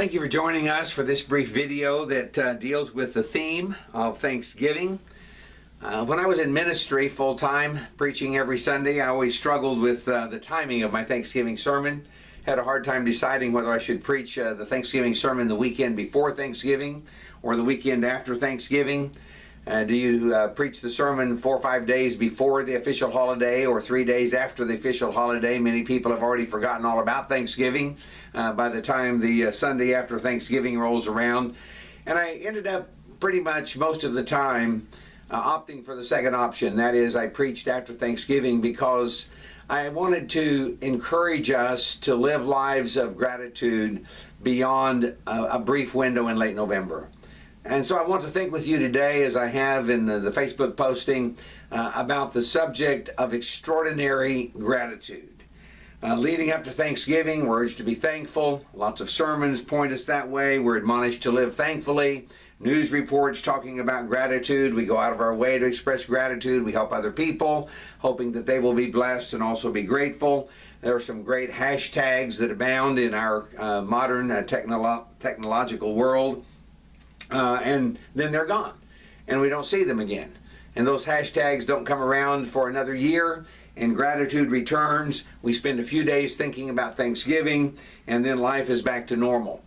Thank you for joining us for this brief video that deals with the theme of Thanksgiving. When I was in ministry full-time, preaching every Sunday, I always struggled with the timing of my Thanksgiving sermon. Had a hard time deciding whether I should preach the Thanksgiving sermon the weekend before Thanksgiving or the weekend after Thanksgiving. Do you preach the sermon 4 or 5 days before the official holiday or 3 days after the official holiday? Many people have already forgotten all about Thanksgiving by the time the Sunday after Thanksgiving rolls around. And I ended up pretty much most of the time opting for the second option. That is, I preached after Thanksgiving because I wanted to encourage us to live lives of gratitude beyond a brief window in late November. And so I want to think with you today, as I have in the Facebook posting, about the subject of extraordinary gratitude. Leading up to Thanksgiving, we're urged to be thankful. Lots of sermons point us that way. We're admonished to live thankfully. News reports talking about gratitude. We go out of our way to express gratitude. We help other people, hoping that they will be blessed and also be grateful. There are some great hashtags that abound in our modern technological world. And then they're gone, and we don't see them again. And those hashtags don't come around for another year, and gratitude returns. We spend a few days thinking about Thanksgiving, and then life is back to normal.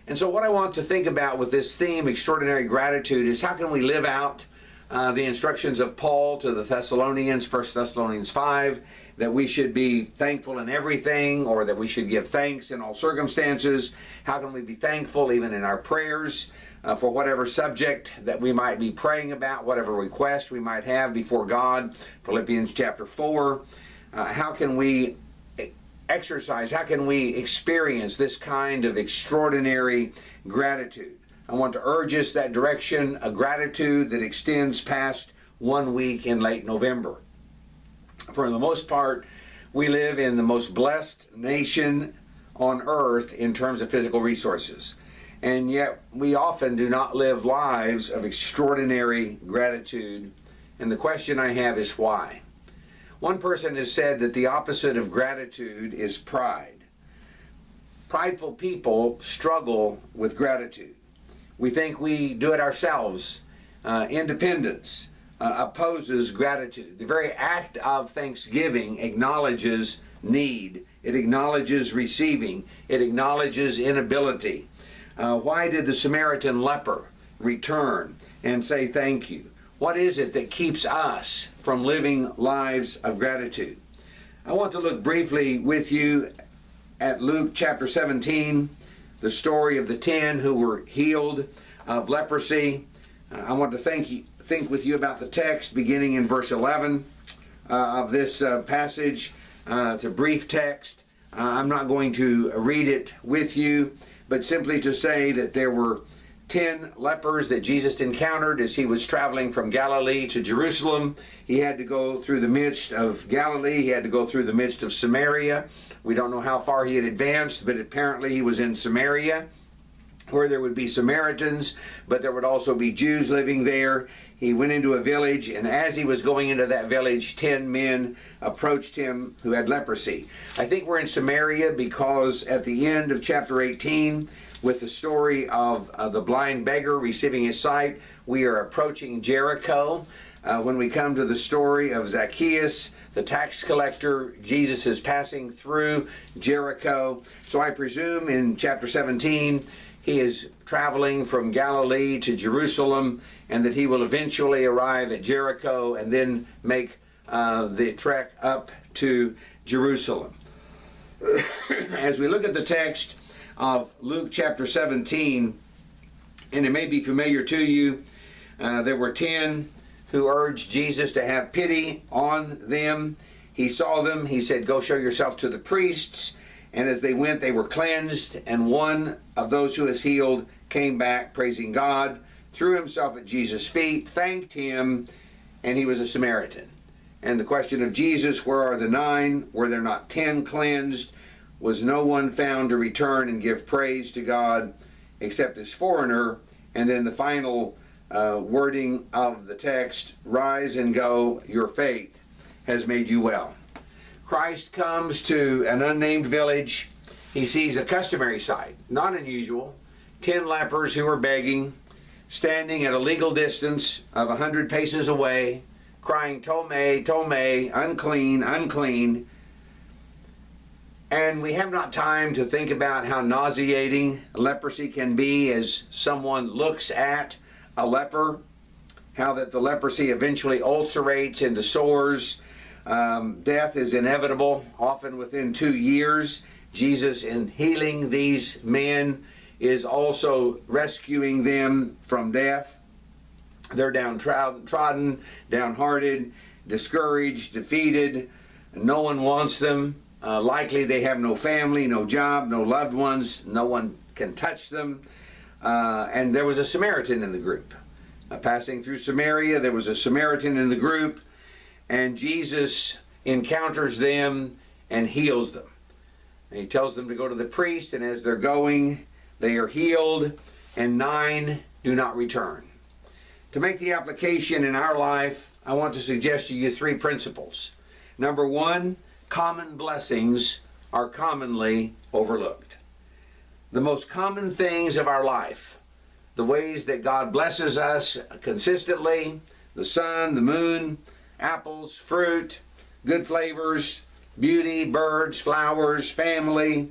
And so what I want to think about with this theme, extraordinary gratitude, is how can we live out the instructions of Paul to the Thessalonians, 1 Thessalonians 5, that we should be thankful in everything, or that we should give thanks in all circumstances. How can we be thankful even in our prayers? For whatever subject that we might be praying about, whatever request we might have before God. Philippians chapter 4. How can we exercise, how can we experience this kind of extraordinary gratitude? I want to urge us that direction, a gratitude that extends past 1 week in late November. For the most part, we live in the most blessed nation on earth in terms of physical resources. And yet we often do not live lives of extraordinary gratitude. And the question I have is why? One person has said that the opposite of gratitude is pride. Prideful people struggle with gratitude. We think we do it ourselves. Independence opposes gratitude. The very act of thanksgiving acknowledges need. It acknowledges receiving. It acknowledges inability. Why did the Samaritan leper return and say thank you? What is it that keeps us from living lives of gratitude? I want to look briefly with you at Luke chapter 17, the story of the 10 who were healed of leprosy. I want to think with you about the text beginning in verse 11 of this passage. It's a brief text. I'm not going to read it with you, but simply to say that there were 10 lepers that Jesus encountered as he was traveling from Galilee to Jerusalem. He had to go through the midst of Galilee. He had to go through the midst of Samaria. We don't know how far he had advanced, but apparently he was in Samaria, where there would be Samaritans, but there would also be Jews living there. He went into a village, and as he was going into that village, 10 men approached him who had leprosy. I think we're in Samaria because at the end of chapter 18, with the story of the blind beggar receiving his sight, we are approaching Jericho. When we come to the story of Zacchaeus, the tax collector, Jesus is passing through Jericho. So I presume in chapter 17, he is traveling from Galilee to Jerusalem, and that he will eventually arrive at Jericho and then make the trek up to Jerusalem. As we look at the text of Luke chapter 17, and it may be familiar to you, there were 10 who urged Jesus to have pity on them. He saw them. He said, "Go show yourself to the priests." And as they went, they were cleansed, and one of those who was healed came back praising God, threw himself at Jesus' feet, thanked him, and he was a Samaritan. And the question of Jesus, where are the 9? Were there not 10 cleansed? Was no one found to return and give praise to God except this foreigner? And then the final wording of the text, rise and go, your faith has made you well. Christ comes to an unnamed village. he sees a customary sight, not unusual. 10 lepers who were begging, standing at a legal distance of 100 paces away, crying, "Tome, Tome, unclean, unclean." And we have not time to think about how nauseating leprosy can be as someone looks at a leper, how that the leprosy eventually ulcerates into sores. Death is inevitable, often within 2 years. Jesus, in healing these men, is also rescuing them from death. They're downtrodden, downhearted, discouraged, defeated. No one wants them. Likely they have no family, no job, no loved ones. No one can touch them. And there was a Samaritan in the group. Passing through Samaria, there was a Samaritan in the group. And Jesus encounters them and heals them. And he tells them to go to the priest, and as they're going, they are healed, and 9 do not return. To make the application in our life, I want to suggest to you 3 principles. Number 1, common blessings are commonly overlooked. The most common things of our life, the ways that God blesses us consistently, the sun, the moon, apples, fruit, good flavors, beauty, birds, flowers, family,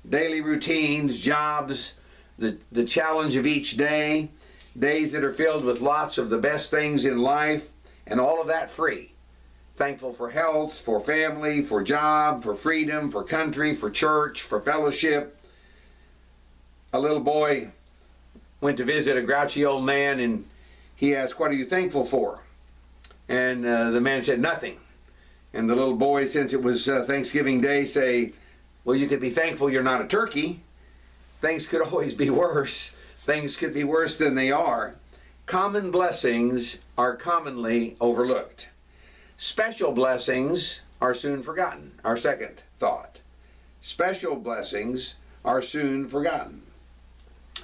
daily routines, jobs, the challenge of each day, days that are filled with lots of the best things in life, and all of that free. Thankful for health, for family, for job, for freedom, for country, for church, for fellowship. A little boy went to visit a grouchy old man, and he asked, "What are you thankful for?" And the man said, "Nothing." And the little boy, since it was Thanksgiving Day, say, "Well, you could be thankful you're not a turkey. Things could always be worse. Things could be worse than they are." Common blessings are commonly overlooked. Special blessings are soon forgotten. Our second thought. Special blessings are soon forgotten.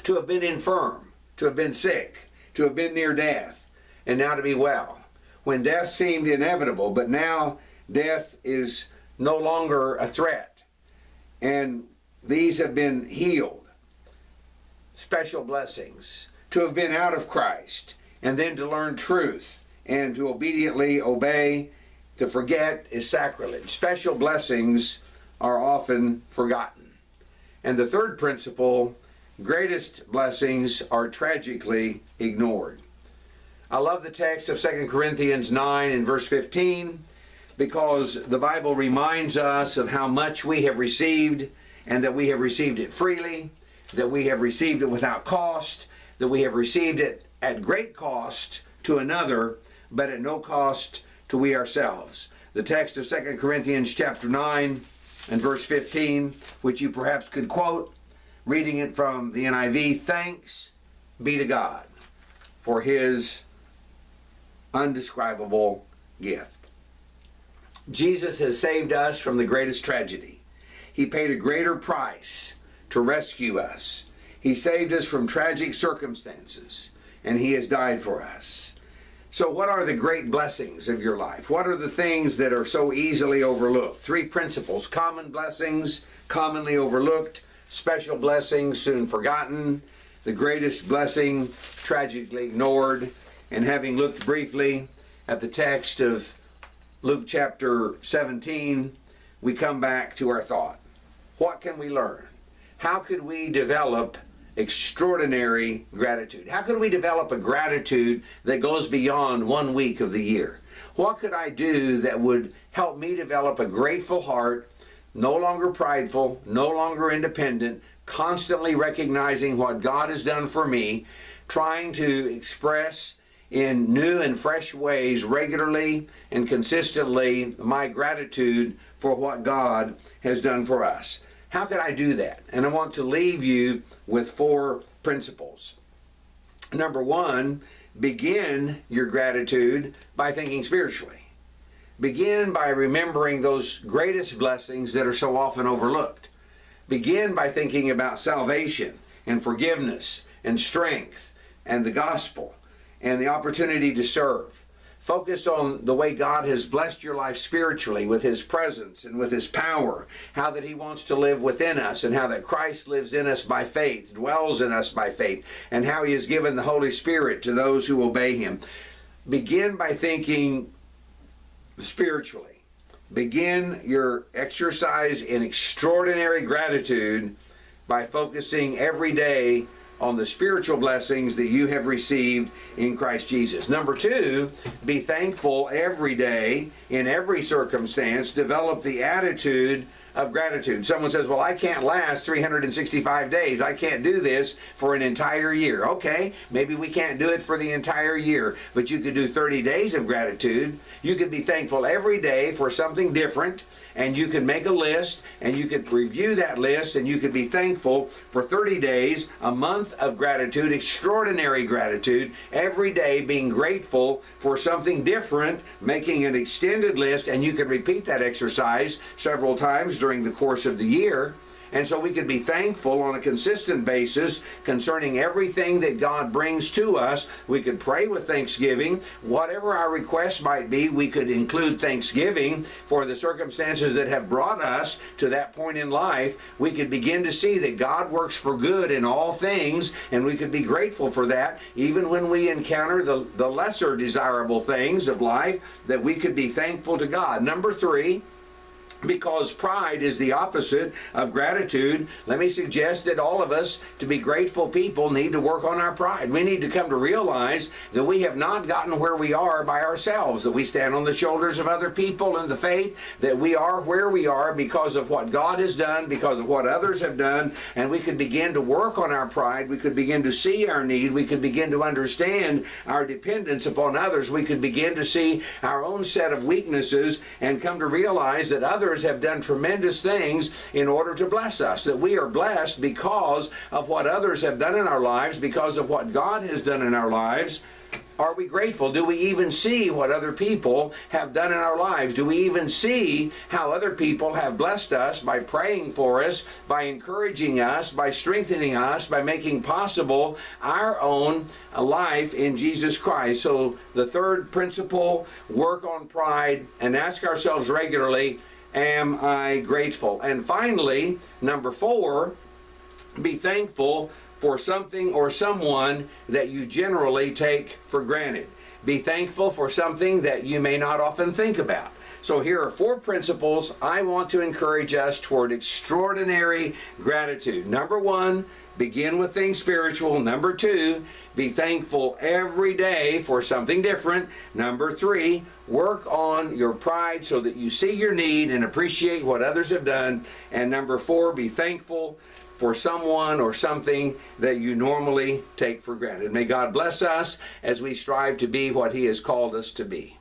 To have been infirm, to have been sick, to have been near death, and now to be well. When death seemed inevitable, but now death is no longer a threat. And these have been healed. Special blessings. To have been out of Christ, and then to learn truth, and to obediently obey. To forget is sacrilege. Special blessings are often forgotten. And the third principle, greatest blessings are tragically ignored. I love the text of 2 Corinthians 9 and verse 15, because the Bible reminds us of how much we have received, and that we have received it freely, that we have received it without cost, that we have received it at great cost to another, but at no cost to we ourselves. The text of 2 Corinthians chapter 9 and verse 15, which you perhaps could quote, reading it from the NIV, "Thanks be to God for his undescribable gift." Jesus has saved us from the greatest tragedy. He paid a greater price to rescue us. He saved us from tragic circumstances, and he has died for us. So what are the great blessings of your life? What are the things that are so easily overlooked? 3 principles: common blessings, commonly overlooked; special blessings, soon forgotten; the greatest blessing, tragically ignored. And having looked briefly at the text of Luke chapter 17, we come back to our thought. What can we learn? How could we develop extraordinary gratitude? How could we develop a gratitude that goes beyond 1 week of the year? What could I do that would help me develop a grateful heart, no longer prideful, no longer independent, constantly recognizing what God has done for me, trying to express in new and fresh ways, regularly and consistently, my gratitude for what God has done for us? How could I do that? And I want to leave you with 4 principles. Number 1, begin your gratitude by thinking spiritually. Begin by remembering those greatest blessings that are so often overlooked. Begin by thinking about salvation and forgiveness and strength and the gospel and the opportunity to serve. Focus on the way God has blessed your life spiritually with His presence and with His power, how that He wants to live within us, and how that Christ lives in us by faith, dwells in us by faith, and how He has given the Holy Spirit to those who obey Him. Begin by thinking spiritually. Begin your exercise in extraordinary gratitude by focusing every day on the spiritual blessings that you have received in Christ Jesus. Number two, be thankful every day in every circumstance. Develop the attitude of gratitude. Someone says, well, I can't last 365 days. I can't do this for an entire year. Okay, maybe we can't do it for the entire year, but you could do 30 days of gratitude. You could be thankful every day for something different, and you could make a list, and you could review that list, and you could be thankful for 30 days, a month of gratitude, extraordinary gratitude, every day being grateful for something different, making an extended list, and you could repeat that exercise several times during the course of the year. And so we could be thankful on a consistent basis concerning everything that God brings to us. We could pray with thanksgiving. Whatever our requests might be, we could include thanksgiving for the circumstances that have brought us to that point in life. We could begin to see that God works for good in all things, and we could be grateful for that, even when we encounter the lesser desirable things of life, that we could be thankful to God. Number three, because pride is the opposite of gratitude, let me suggest that all of us, to be grateful people, need to work on our pride. We need to come to realize that we have not gotten where we are by ourselves, that we stand on the shoulders of other people in the faith, that we are where we are because of what God has done, because of what others have done, and we could begin to work on our pride. We could begin to see our need. We could begin to understand our dependence upon others. We could begin to see our own set of weaknesses and come to realize that others have done tremendous things in order to bless us, that we are blessed because of what others have done in our lives, because of what God has done in our lives. Are we grateful? Do we even see what other people have done in our lives? Do we even see how other people have blessed us by praying for us, by encouraging us, by strengthening us, by making possible our own life in Jesus Christ? So the third principle, work on pride and ask ourselves regularly, am I grateful? And finally, number four, be thankful for something or someone that you generally take for granted. Be thankful for something that you may not often think about. So here are four principles I want to encourage us toward extraordinary gratitude. Number one, begin with things spiritual. Number two, be thankful every day for something different. Number three, work on your pride so that you see your need and appreciate what others have done. And number four, be thankful for someone or something that you normally take for granted. May God bless us as we strive to be what He has called us to be.